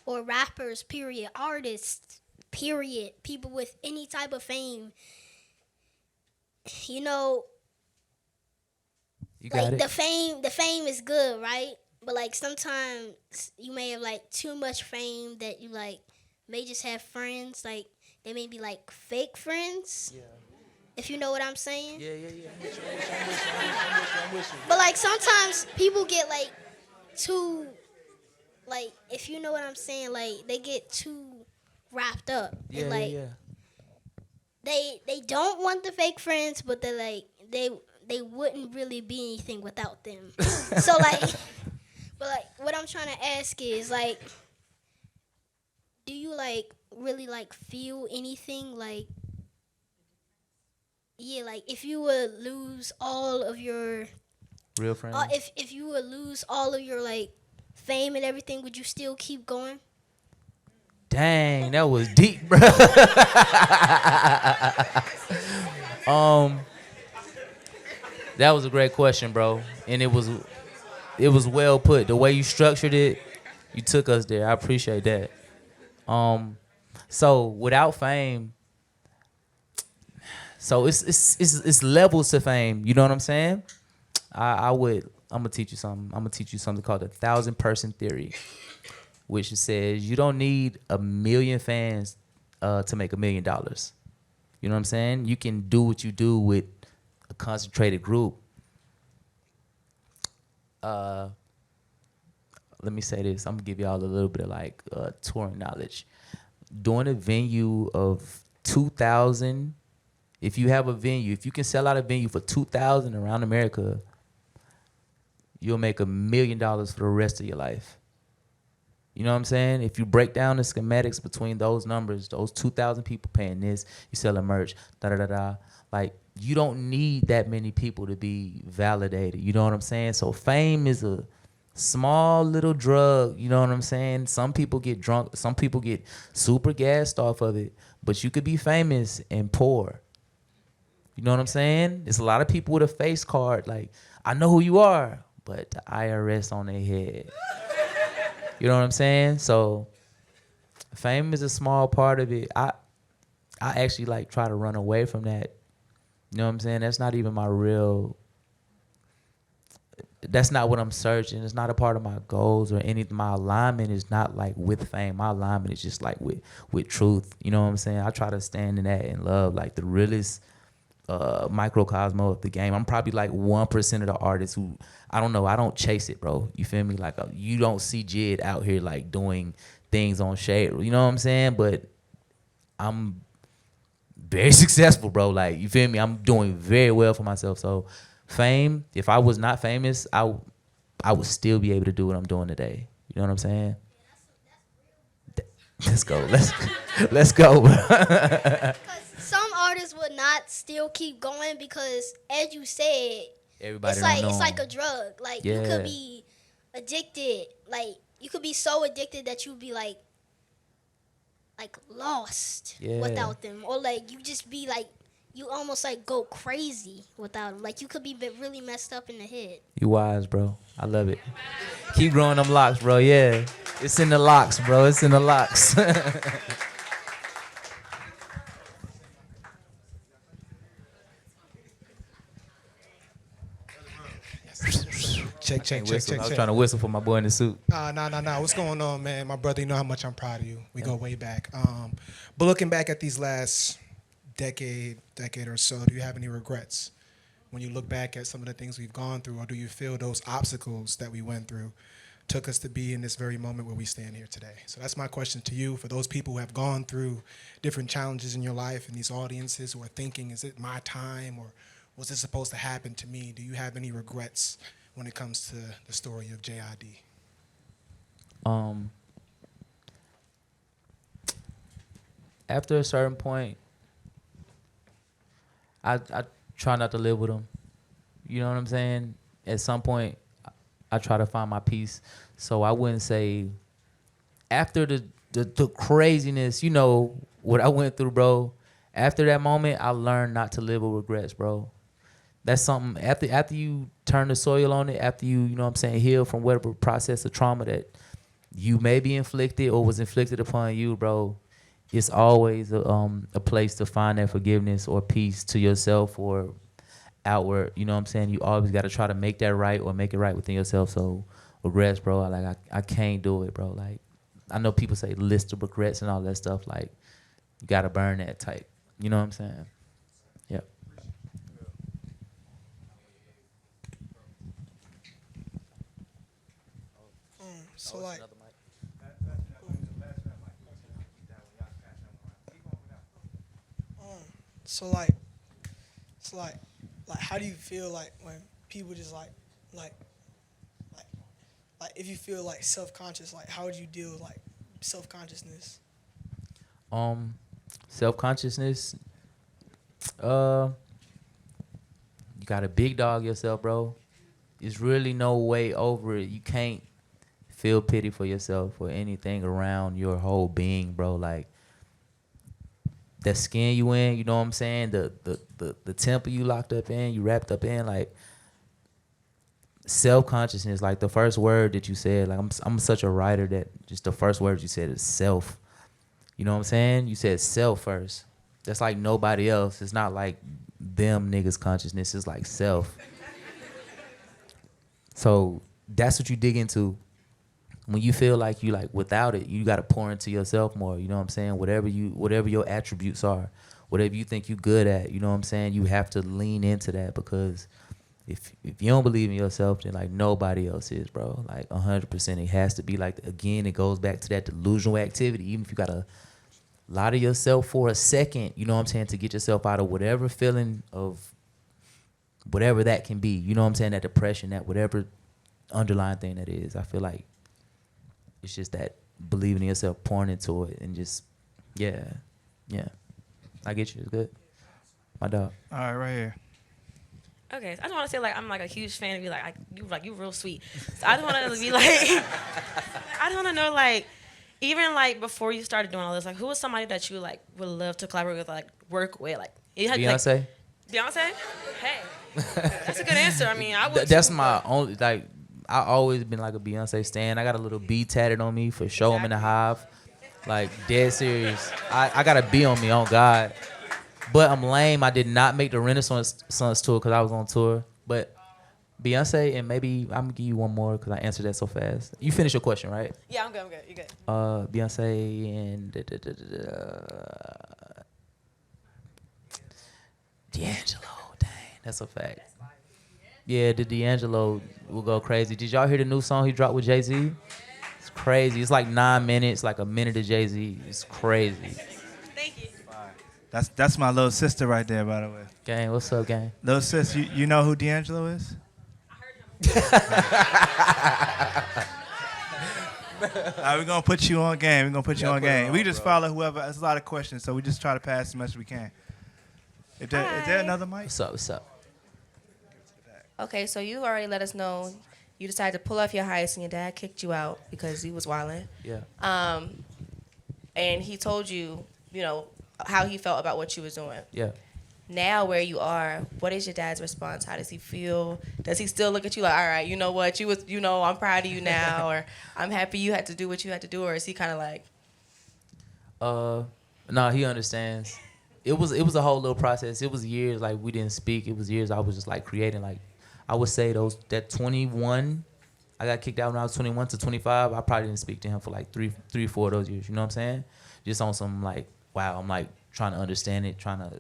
[SPEAKER 3] or rappers, period, artists, period, people with any type of fame,
[SPEAKER 2] You got
[SPEAKER 3] like,
[SPEAKER 2] it.
[SPEAKER 3] the fame is good, right? But, like, sometimes you may have, like, too much fame that you, like, may just have friends, like, they may be, like, fake friends. Yeah. If you know what I'm saying.
[SPEAKER 2] Yeah. I'm with you.
[SPEAKER 3] But like sometimes people get like too, like if you know what I'm saying, like they get too wrapped up.
[SPEAKER 2] Yeah,
[SPEAKER 3] And like they don't want the fake friends, but they like they wouldn't really be anything without them. So like, but like what I'm trying to ask is like, do you like really like feel anything like? Yeah, like if you would lose all of your
[SPEAKER 2] Real friends.
[SPEAKER 3] if you would lose all of your like fame and everything, would you still keep going?
[SPEAKER 2] Dang, that was deep, bro. That was a great question, bro, and it was well put. The way you structured it, you took us there. I appreciate that. So without fame, so it's levels to fame. You know what I'm saying? I'm gonna teach you something. I'm gonna teach you something called the 1,000-person theory, which says you don't need 1 million fans to make $1 million. You know what I'm saying? You can do what you do with a concentrated group. Let me say this. I'm gonna give y'all a little bit of like touring knowledge. Doing a venue of 2,000. If you have a venue, if you can sell out a venue for 2,000 around America, you'll make $1 million for the rest of your life. You know what I'm saying? If you break down the schematics between those numbers, those 2,000 people paying this, you selling merch, like you don't need that many people to be validated. You know what I'm saying? So fame is a small little drug. You know what I'm saying? Some people get drunk. Some people get super gassed off of it. But you could be famous and poor. You know what I'm saying? There's a lot of people with a face card. Like, I know who you are, but the IRS on their head. You know what I'm saying? So fame is a small part of it. I actually like try to run away from that. You know what I'm saying? That's not even my real, that's not what I'm searching. It's not a part of my goals or anything. My alignment is not like with fame. My alignment is just like with truth. You know what I'm saying? I try to stand in that and love like the realest microcosm of the game. I'm probably like 1% of the artists who, I don't know, I don't chase it, bro. You feel me? Like you don't see J.I.D out here like doing things on shade. You know what I'm saying? But I'm very successful, bro. Like, you feel me? I'm doing very well for myself. So fame, if I was not famous, I would still be able to do what I'm doing today. You know what I'm saying? Let's go. Let's go.
[SPEAKER 3] Some artists would not still keep going because, as you said,
[SPEAKER 2] Everybody
[SPEAKER 3] it's
[SPEAKER 2] don't
[SPEAKER 3] like
[SPEAKER 2] know
[SPEAKER 3] it's like
[SPEAKER 2] 'em.
[SPEAKER 3] a drug. Like
[SPEAKER 2] Yeah.
[SPEAKER 3] you could be addicted. Like you could be so addicted that you'd be like lost
[SPEAKER 2] Yeah.
[SPEAKER 3] without them, or like you just be like you almost like go crazy without them. Like you could be really messed up in the head.
[SPEAKER 2] You wise, bro. I love it. Keep growing them locks, bro. Yeah. It's in the locks, bro. It's in the locks.
[SPEAKER 4] Check.
[SPEAKER 2] I was trying to whistle for my boy in the suit.
[SPEAKER 4] Nah. What's going on, man? My brother, you know how much I'm proud of you. We go way back. But looking back at these last decade or so, do you have any regrets when you look back at some of the things we've gone through, or do you feel those obstacles that we went through took us to be in this very moment where we stand here today? So that's my question to you. For those people who have gone through different challenges in your life, and these audiences who are thinking, is it my time, or was this supposed to happen to me? Do you have any regrets when it comes to the story of J.I.D?
[SPEAKER 2] After a certain point, I try not to live with them. You know what I'm saying? At some point, I try to find my peace. So I wouldn't say after the craziness, you know, what I went through, bro. After that moment, I learned not to live with regrets, bro. That's something, after you turn the soil on it, after you know what I'm saying, heal from whatever process of trauma that you may be inflicted or was inflicted upon you, bro, it's always a place to find that forgiveness or peace to yourself or outward. You know what I'm saying? You always got to try to make that right or make it right within yourself. So regrets, bro, I can't do it, bro. Like, I know people say list of regrets and all that stuff. Like, you got to burn that type. You know what I'm saying? Yeah.
[SPEAKER 5] So like, so like, how do you feel like when people just like, if you feel like self-conscious, like how would you deal with like self-consciousness?
[SPEAKER 2] Self-consciousness, you gotta big dog yourself, bro. There's really no way over it. You can't feel pity for yourself or anything around your whole being, bro. Like, that skin you in, you know what I'm saying? The temple you locked up in, you wrapped up in, like, self-consciousness, like the first word that you said, like I'm such a writer that just the first word you said is self. You know what I'm saying? You said self first. That's like nobody else. It's not like them niggas consciousness. It's like self. So that's what you dig into. When you feel like you like without it, you gotta pour into yourself more. You know what I'm saying? Whatever your attributes are, whatever you think you good at, you know what I'm saying? You have to lean into that, because if you don't believe in yourself, then like nobody else is, bro. Like 100%, it has to be like, again, it goes back to that delusional activity. Even if you gotta lie to yourself for a second, you know what I'm saying, to get yourself out of whatever feeling of whatever that can be. You know what I'm saying? That depression, that whatever underlying thing that is. I feel like it's just that believing in yourself, pouring into it, and just, yeah. I get you. It's good. My dog.
[SPEAKER 1] All right, right here.
[SPEAKER 6] Okay, so I just want to say, like, I'm, like, a huge fan of you. You real sweet. So I just want to be, like, I just want to know, like, even, like, before you started doing all this, like, who was somebody that you, like, would love to collaborate with, like, work with? Like, you had,
[SPEAKER 2] Beyonce.
[SPEAKER 6] Like, Beyonce? Hey, that's a good answer. I mean, I would.
[SPEAKER 2] That's
[SPEAKER 6] too,
[SPEAKER 2] my
[SPEAKER 6] but-
[SPEAKER 2] only, like, I always been like a Beyonce stan. I got a little B tatted on me for show 'em in the hive. Like, dead serious. I got a B on me, on God. But I'm lame. I did not make the Renaissance tour because I was on tour. But Beyonce, and maybe I'm going to give you one more because I answered that so fast. You finished your question, right?
[SPEAKER 6] Yeah, I'm good. I'm good. You good?
[SPEAKER 2] Beyonce and D'Angelo. Dang, that's a fact. Yeah, the D'Angelo will go crazy. Did y'all hear the new song he dropped with Jay-Z? It's crazy. It's like 9 minutes, like a minute of Jay-Z. It's crazy.
[SPEAKER 6] Thank you.
[SPEAKER 1] That's my little sister right there, by the way.
[SPEAKER 2] Gang, what's up, gang?
[SPEAKER 1] Little sis, you know who D'Angelo is? We're gonna put you on game. We're gonna put you on game. We just follow whoever. There's a lot of questions, so we just try to pass as much as we can. Is there another mic?
[SPEAKER 2] What's up, what's up?
[SPEAKER 7] Okay, so you already let us know you decided to pull off your heist and your dad kicked you out because he was wilding.
[SPEAKER 2] Yeah.
[SPEAKER 7] And he told you, you know, how he felt about what you was doing.
[SPEAKER 2] Yeah.
[SPEAKER 7] Now where you are, what is your dad's response? How does he feel? Does he still look at you like, all right, you know what, I'm proud of you now, or I'm happy you had to do what you had to do, or is he kind of like?
[SPEAKER 2] No, he understands. It was a whole little process. It was years like we didn't speak. It was years I was just like creating. Like I would say that 21, I got kicked out when I was 21 to 25. I probably didn't speak to him for like three, 4 of those years. You know what I'm saying? Just on some like, wow, I'm like trying to understand it, trying to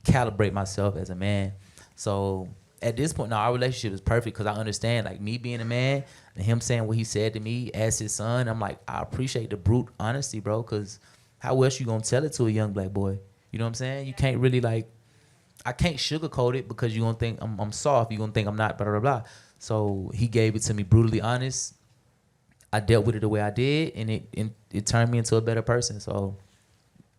[SPEAKER 2] calibrate myself as a man. So at this point now, our relationship is perfect because I understand like me being a man and him saying what he said to me as his son. I'm like, I appreciate the brute honesty, bro, because how else you gonna tell it to a young black boy? You know what I'm saying? You can't really like, I can't sugarcoat it because you're gonna think I'm soft. You're gonna think I'm not, blah, blah, blah. So he gave it to me brutally honest. I dealt with it the way I did, and it turned me into a better person. So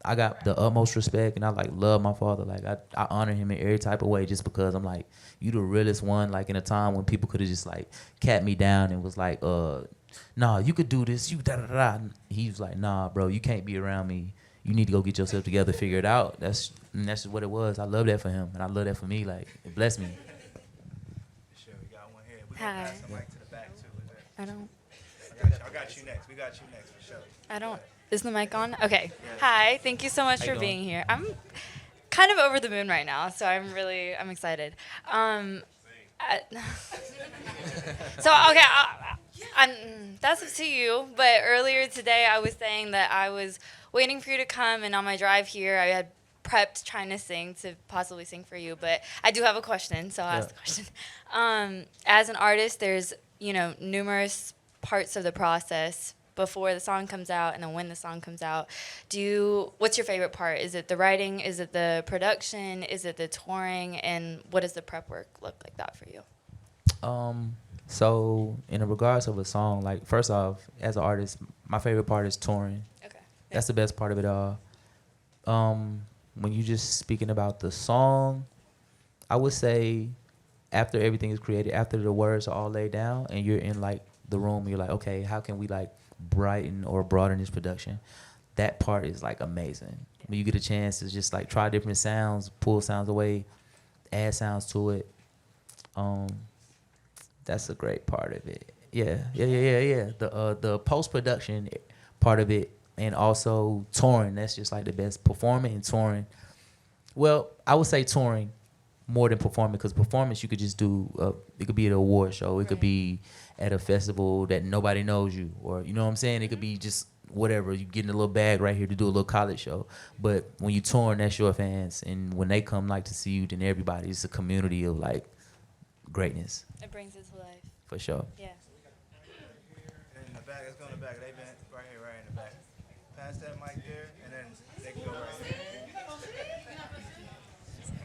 [SPEAKER 2] I got the utmost respect, and I like love my father. Like I honor him in every type of way, just because I'm like, you the realest one. Like in a time when people could have just like cat me down and was like, nah, you could do this, you da da da. He was like, nah, bro, you can't be around me. You need to go get yourself together, figure it out. That's just what it was. I love that for him, and I love that for me. Like it blessed me.
[SPEAKER 1] Sure, we got one here. We
[SPEAKER 8] Hi.
[SPEAKER 1] pass the mic to the back too.
[SPEAKER 8] I don't.
[SPEAKER 1] I got you next. We got you next for sure.
[SPEAKER 8] I don't. Is the mic on? Okay. Hi. Thank you so much
[SPEAKER 2] How
[SPEAKER 8] for
[SPEAKER 2] you
[SPEAKER 8] being
[SPEAKER 2] doing?
[SPEAKER 8] here. I'm kind of over the moon right now, so I'm excited. So okay, that's up to you. But earlier today, I was saying that I was waiting for you to come, and on my drive here, I had prepped trying to sing to possibly sing for you. But I do have a question, so I'll ask the question. As an artist, there's numerous parts of the process before the song comes out and then when the song comes out. What's your favorite part? Is it the writing? Is it the production? Is it the touring? And what does the prep work look like that for you?
[SPEAKER 2] So in regards of a song, like first off, as an artist, my favorite part is touring.
[SPEAKER 8] Okay.
[SPEAKER 2] That's the best part of it all. When you just speaking about the song, I would say after everything is created, after the words are all laid down and you're in like the room, you're like, okay, how can we like brighten or broaden this production? That part is like amazing. When you get a chance to just like try different sounds, pull sounds away, add sounds to it. That's a great part of it. Yeah. The post-production part of it, and also touring. That's just like the best. Performing and touring. Well, I would say touring more than performing, because performance you could just do. It could be at an award show. It could be at a festival that nobody knows you, or you know what I'm saying. It could be just whatever. You getting a little bag right here to do a little college show. But when you touring, that's your fans, and when they come like to see you, then everybody. It's a community of like greatness.
[SPEAKER 8] It brings it to life.
[SPEAKER 2] For sure.
[SPEAKER 8] Yeah.
[SPEAKER 1] In the back, let's go in the back. They been right in the back. Pass that mic there, and then they can go right here.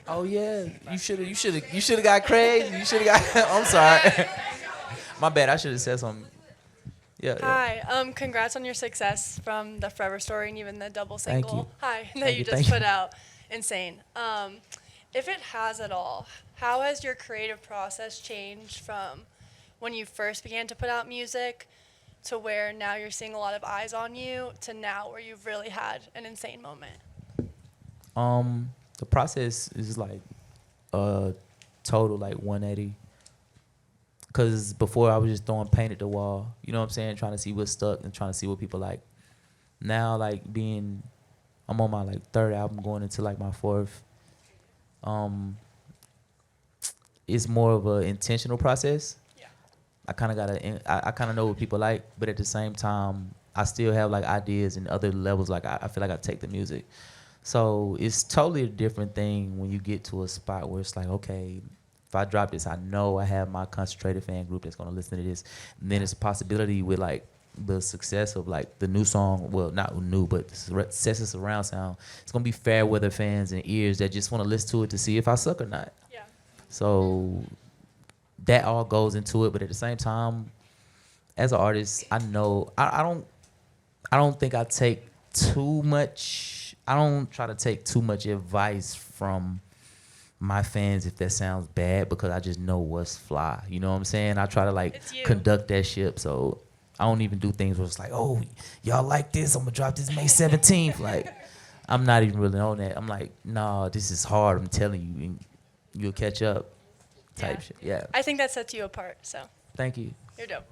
[SPEAKER 2] Oh yeah, you should have got crazy. You should have got. I'm sorry. My bad. I should have said something. Yeah.
[SPEAKER 9] Hi. Congrats on your success from the Forever Story and even the double
[SPEAKER 2] Thank
[SPEAKER 9] single.
[SPEAKER 2] you.
[SPEAKER 9] Hi. That
[SPEAKER 2] Thank
[SPEAKER 9] you
[SPEAKER 2] you,
[SPEAKER 9] just
[SPEAKER 2] thank
[SPEAKER 9] put
[SPEAKER 2] you.
[SPEAKER 9] out. Insane. if it has at all, how has your creative process changed from when you first began to put out music to where now you're seeing a lot of eyes on you to now where you've really had an insane moment?
[SPEAKER 2] The process is like total like 180. Cause before I was just throwing paint at the wall, you know what I'm saying, trying to see what stuck and trying to see what people like. Now like I'm on my like third album going into like my fourth. It's more of an intentional process.
[SPEAKER 9] Yeah.
[SPEAKER 2] I kind of know what people like, but at the same time, I still have like ideas and other levels. Like I feel like I take the music, so it's totally a different thing when you get to a spot where it's like, okay, if I drop this, I know I have my concentrated fan group that's gonna listen to this, and then it's a possibility with like the success of like the new song, well not new, but the success of surround sound. It's gonna be fair weather fans and ears that just want to listen to it to see if I suck or not.
[SPEAKER 9] Yeah.
[SPEAKER 2] So that all goes into it, but at the same time, as an artist, I know I don't think I take too much. I don't try to take too much advice from my fans if that sounds bad, because I just know what's fly. You know what I'm saying? I try to like conduct that ship, so I don't even do things where it's like, oh, y'all like this, I'm gonna drop this May 17th. Like, I'm not even really on that. I'm like, nah, this is hard, I'm telling you, and you'll catch up type shit. Yeah.
[SPEAKER 9] I think that sets you apart, so
[SPEAKER 2] Thank you.
[SPEAKER 9] you're dope.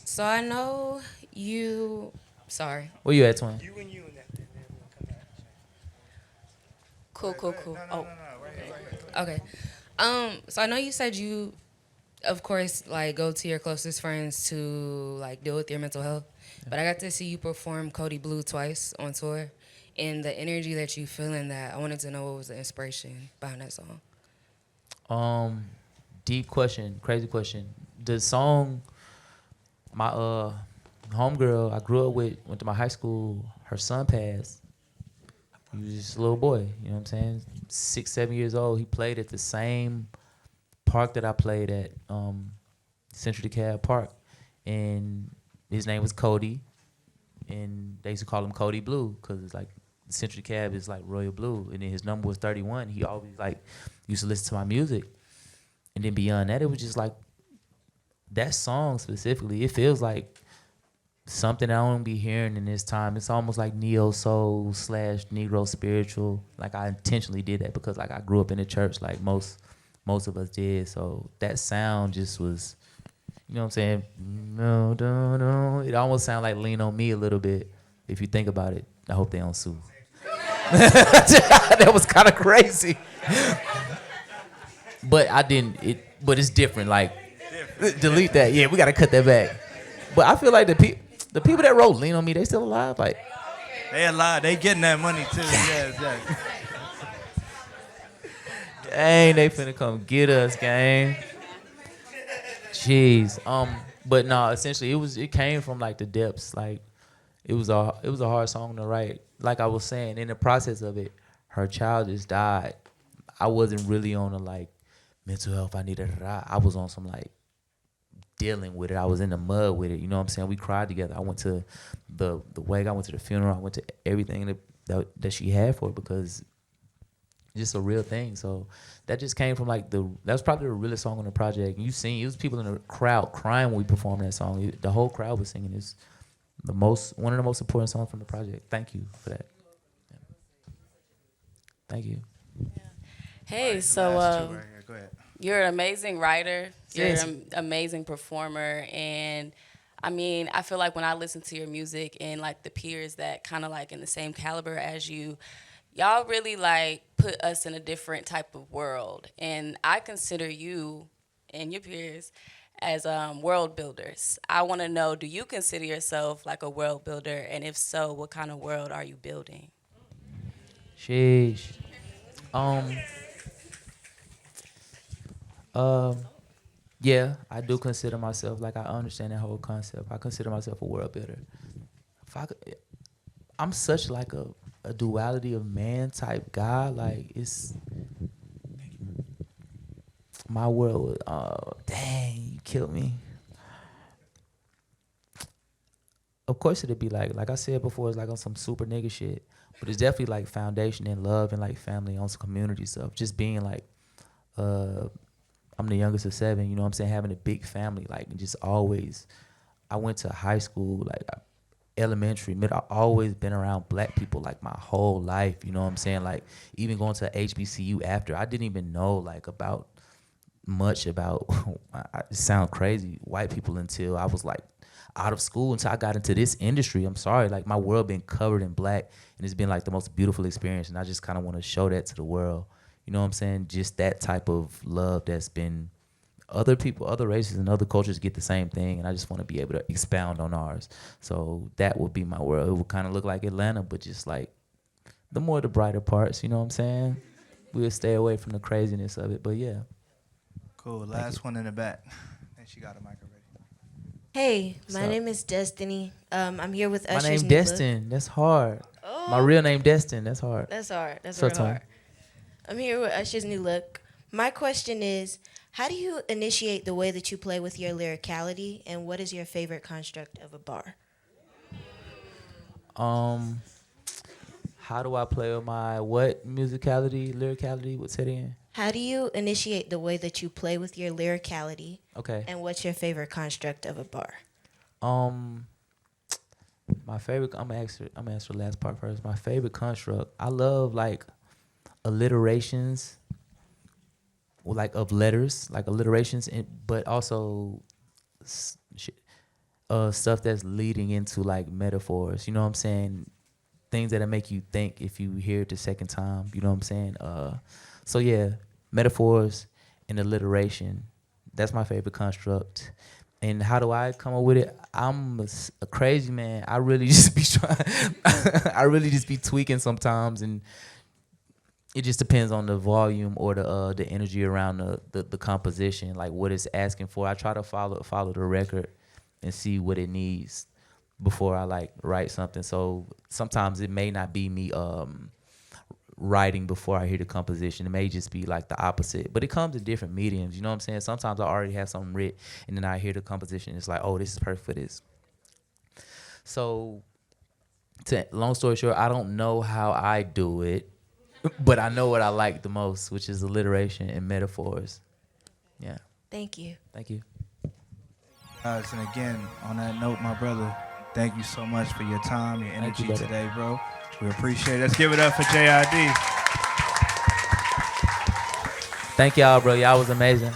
[SPEAKER 7] So I know you. Sorry.
[SPEAKER 2] Where you at, Twin?
[SPEAKER 1] You and that.
[SPEAKER 7] Cool. Okay. So I know you said you, of course, like go to your closest friends to like deal with your mental health, but I got to see you perform Cody Blue twice on tour, and the energy that you feel in that. I wanted to know what was the inspiration behind that song.
[SPEAKER 2] Deep question, crazy question. The song, my homegirl I grew up with, went to my high school, her son passed. He was just a little boy, you know what I'm saying? 6, 7 years old. He played at the same park that I played at, Central DeKalb Park. And his name was Cody. And they used to call him Cody Blue, because it's like Central DeKalb is like royal blue. And then his number was 31. He always like used to listen to my music. And then beyond that, it was just like, that song specifically, it feels like something I don't be hearing in this time. It's almost like neo soul / Negro spiritual. Like I intentionally did that because like I grew up in the church, like most of us did. So that sound just was, you know what I'm saying? No. It almost sounded like Lean on Me a little bit. If you think about it, I hope they don't sue. That was kind of crazy. But but it's different. Like, delete that. Yeah, we gotta cut that back. But I feel like the people that wrote Lean on Me, they still alive. Like,
[SPEAKER 1] They alive. They getting that money too. Yes.
[SPEAKER 2] dang, they finna come get us, gang. Jeez. But no, essentially it came from like the depths. Like it was a hard song to write. Like I was saying, in the process of it, her child just died. I wasn't really on a like mental health. I was on some like dealing with it. I was in the mud with it. You know what I'm saying? We cried together. I went to the wake. I went to the funeral. I went to everything that she had for it, because it's just a real thing. So that just came from like that was probably the realest song on the project. You seen, it was people in the crowd crying when we performed that song. The whole crowd was singing. It's one of the most important songs from the project. Thank you for that. Thank you.
[SPEAKER 10] Hey, so
[SPEAKER 1] Go ahead.
[SPEAKER 10] you're an amazing writer. You're
[SPEAKER 2] Yes.
[SPEAKER 10] an amazing performer, and I mean, I feel like when I listen to your music and like the peers that kind of like in the same caliber as you, y'all really like put us in a different type of world. And I consider you and your peers as world builders. I want to know, do you consider yourself like a world builder? And if so, what kind of world are you building?
[SPEAKER 2] Sheesh. Yeah, I do consider myself, like, I understand that whole concept. I consider myself a world builder. I'm such like a duality of man type guy. Like, it's my world. Dang, you killed me. A of course it'd be like I said before, it's like on some super nigga shit. But it's definitely like foundation and love and like family on some community stuff. Just being like, I'm the youngest of 7, you know what I'm saying? Having a big family, like just always. I went to high school, like elementary, middle. I've always been around black people like my whole life, you know what I'm saying? Like even going to HBCU after, I didn't even know like about much about, it sound crazy, white people until I was like out of school, until I got into this industry. I'm sorry, like my world been covered in black, and it's been like the most beautiful experience, and I just kind of want to show that to the world. You know what I'm saying? Just that type of love that's been, other people, other races and other cultures get the same thing, and I just want to be able to expound on ours. So that would be my world. It would kind of look like Atlanta, but just like the more the brighter parts, you know what I'm saying? We'll stay away from the craziness of it, but yeah.
[SPEAKER 1] Cool. Last one in the back. And she got a mic already.
[SPEAKER 11] Hey, my
[SPEAKER 2] up?
[SPEAKER 11] name is Destiny. I'm here with
[SPEAKER 2] My
[SPEAKER 11] Usher's
[SPEAKER 2] name
[SPEAKER 11] new look.
[SPEAKER 2] Destin. That's hard.
[SPEAKER 11] Oh.
[SPEAKER 2] My real name Destin. That's hard.
[SPEAKER 11] That's hard. That's
[SPEAKER 2] So
[SPEAKER 11] real
[SPEAKER 2] Tom.
[SPEAKER 11] hard. I'm here with Usher's new look. My question is, how do you initiate the way that you play with your lyricality, and what is your favorite construct of a bar?
[SPEAKER 2] How do I play with my what musicality, lyricality? What's it in?
[SPEAKER 11] How do you initiate the way that you play with your lyricality,
[SPEAKER 2] Okay.
[SPEAKER 11] and what's your favorite construct of a bar?
[SPEAKER 2] My favorite. I'm gonna answer the last part first. My favorite construct. I love like alliterations, like of letters, like alliterations, but also stuff that's leading into like metaphors. You know what I'm saying? Things that'll make you think if you hear it the second time. You know what I'm saying? So yeah, metaphors and alliteration. That's my favorite construct. And how do I come up with it? I'm a crazy man. I really just be trying. I really just be tweaking sometimes, and it just depends on the volume or the energy around the composition, like what it's asking for. I try to follow the record and see what it needs before I like write something. So sometimes it may not be me writing before I hear the composition. It may just be like the opposite, but it comes in different mediums. You know what I'm saying? Sometimes I already have something written, and then I hear the composition. It's like, oh, this is perfect for this. So, long story short, I don't know how I do it, but I know what I like the most, which is alliteration and metaphors. Yeah.
[SPEAKER 11] Thank you.
[SPEAKER 2] Thank you.
[SPEAKER 1] Guys, and again, on that note, my brother, thank you so much for your time, your
[SPEAKER 2] Thank you,
[SPEAKER 1] energy
[SPEAKER 2] brother.
[SPEAKER 1] today, bro. We appreciate it. Let's give it up for J.I.D.
[SPEAKER 2] Thank y'all, bro. Y'all was amazing.